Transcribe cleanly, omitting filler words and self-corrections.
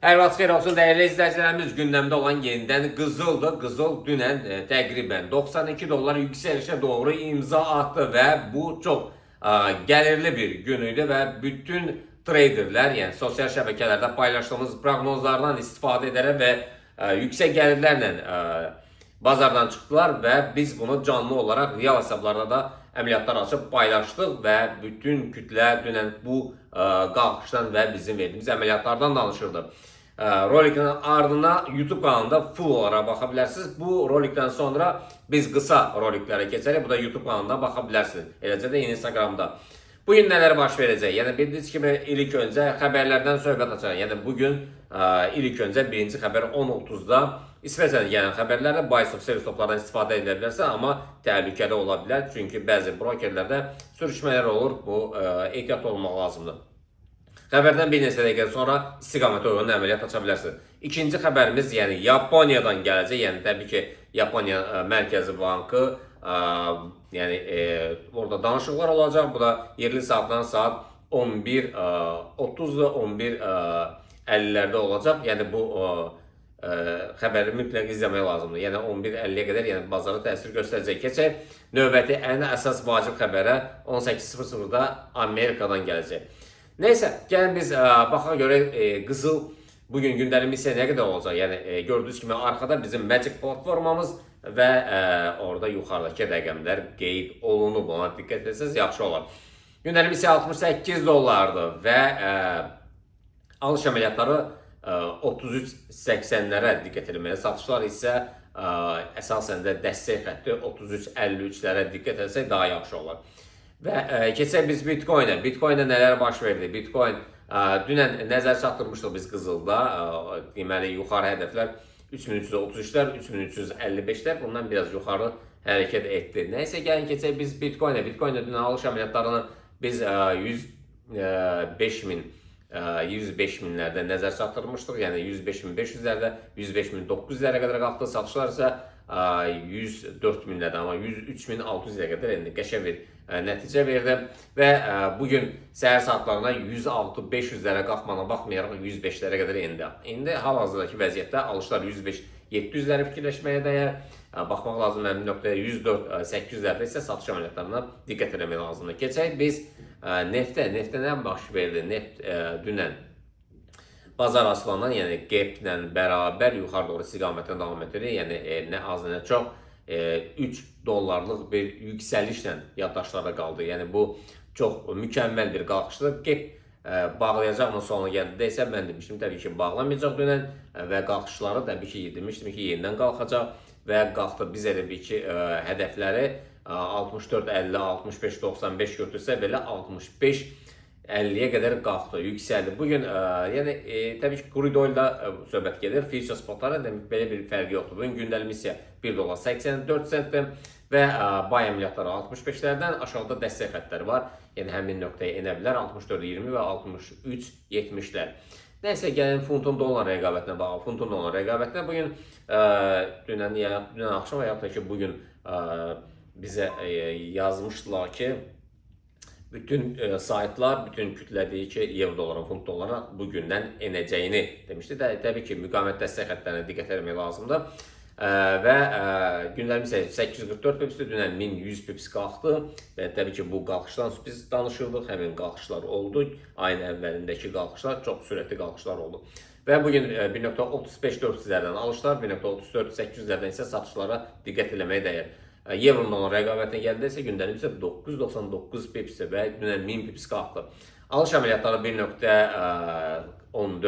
Hər vaxt xeyir olsun dəyərli izləyicilərimiz, gündəmdə olan yenidən qızıldır. Qızıl dünən təqribən 92 dollar yükselişe doğru imza attı və bu çox gəlirli bir gün idi və bütün traderlər, yəni sosial şəbəkələrdə paylaşdığımız proqnozlardan istifadə edərək və yüksək gəlirlərlə bazardan çıxdılar və biz bunu canlı olaraq real hesablarda da əməliyyatlar açıb paylaşdıq və bütün kütlə dünən bu qalxışdan və bizim verdiyimiz əməliyyatlardan danışırdı. Rolikin ardına YouTube kanalında full olarak bakabilirsiniz. Bu rolikten sonra biz kısa roliklere geçelim. Bu da YouTube kanalında bakabilirsiniz. Eləcə də Instagramda. Bugün neler baş verəcək? Yəni bildiyiniz kimi ilk öncə xəbərlərdən söhbət açacağıq. Yəni bugün ilk öncə birinci xəbər 10:30-da İsveçdən gələn xəbərlərdə buy stop, sell stoplardan istifadə edə bilərsə, amma təhlükəli ola bilər. Çünki bəzi brokerlərdə sürüşmələr olur. Bu ehtiyatlı olmaq lazımdır. Xəbərdən bir neçə dəqiqə sonra istiqamətə uyğun əməliyyat aça bilərsiniz. İkinci xəbərimiz yəni Yaponiyadan gələcək. Yəni təbii ki Yaponiya Mərkəzi Bankı yəni orada danışıqlar olacaq. Bu da yerli saatdan saat 11:30-da 11:50-lərdə olacaq. Yəni bu xəbəri mütləq izləmək lazımdır. Yəni 11:50-yə qədər yəni bazara təsir göstərəcək. Keçək növbəti ən əsas vacib xəbərə 18:00-da Amerikadan gələcək. Neyse, gəlin biz baxaq görək qızıl bugün gündəlik missiya nə qədər olacaq. Yəni gördüyünüz kimi arkada bizim Magic platformamız və orada yuxarıdakı rəqəmlər qeyd olunub. Ona diqqət etsəz yaxşı olar. Gündəlik missiya 68 dollardır və alış əməliyyatları 33.80-lərə diqqət etməyə, satışlar isə əsasən də dəstək xətti 33.53-lərə diqqət etsək daha yaxşı olar. Və keçək biz Bitcoin'e. Bitcoin'e neler baş verdi? Bitcoin dünən nəzər çatdırmışdıq biz qızılda. Deməli yuxarı hədəflər 3333'lər, 3355'lər. Bundan biraz yuxarı hərəkət etdi. Nəysə gəlin keçək biz Bitcoin'e. Bitcoin'e dünən alış əməliyyatlarını biz 105 minlərdə nəzər çatdırmışdıq. Yəni 105.500'lərdə, 105.900'lərə qədər qalxdı. Satışlar isə 104 minlərdə, amma 103.600'lərə qədər indi qəşəng bir nəticə verdi və bugün səhər saatlarına 106.500'lərə qalxmana baxmayaraq 105'lərə qədər indi. İndi hal-hazırdakı vəziyyətdə alışlar 105.700'ləri fikirləşməyə dəyər. Baxmaq lazım həmin nöqtəyə 104.800'lərdə isə satış əməliyyatlarına diqqət etmək lazımdır. Keçək biz neftə. Neftə nə baş verdi? Neft dünən bazar açılandan, yəni gaplə bərabər yuxarı doğru istiqamətlə davam edir. Yəni nə az nə çox 3 dollarlıq bir yüksəlişlə yaddaşlarda qaldı. Yəni bu çox mükəmməl bir qalxışdır. Gap bağlayacaqmı sonuna gəldi isə mən demişdim təbii ki bağlamayacaq dünən və qalxışları təbii ki demişdim ki yenidən qalxacaq və qalxdı. Biz elə bir ki hədəfləri 64.50, 65.95 götürsə belə 65.50'yə qədər qalxdı, yüksəldi. Bugün yəni təbii ki crude oil'da söhbət gedir. Future spotlara demək belə bir fərqi yoxdur. Bugün gündəlik missiya 1 dollar 84 sentdir və buy əməliyyatları 65'lərdən aşağıda dəstək xəttləri var. Yəni həmin nöqtəyə enə bilər 64.20 və 63.70'lər. Nəysə gəlin funtun dollar rəqabətinə baxaq. Funtun dollar rəqabətinə bugün dünən axşam və yaxud da ki bugün bizə yazmışdılar ki bütün saytlar, bütün kütlə deyir ki, euro doların, funt dolara bugündən enəcəyini demişdi. Təbii ki, müqavimət dəstək xəttlərinə diqqət etmək lazımdır. Və gündəlik isə 844 pipsdir, dünən 1100 pips qalxdı və təbii ki, bu qalxışdan biz danışırdıq, həmin qalxışlar oldu. Ayın əvvəlindəki qalxışlar, çox sürətli qalxışlar oldu. Və bugün 1.35-400'lərdən alışlar, 1.34-800'lərdən isə satışlara diqqət eləməyə dəyər. Evronun rəqabətinə gəldi isə gündəlik isə 999 pipsdir və dünən 1000 pips qalxdı. Alış əməliyyatları 1.14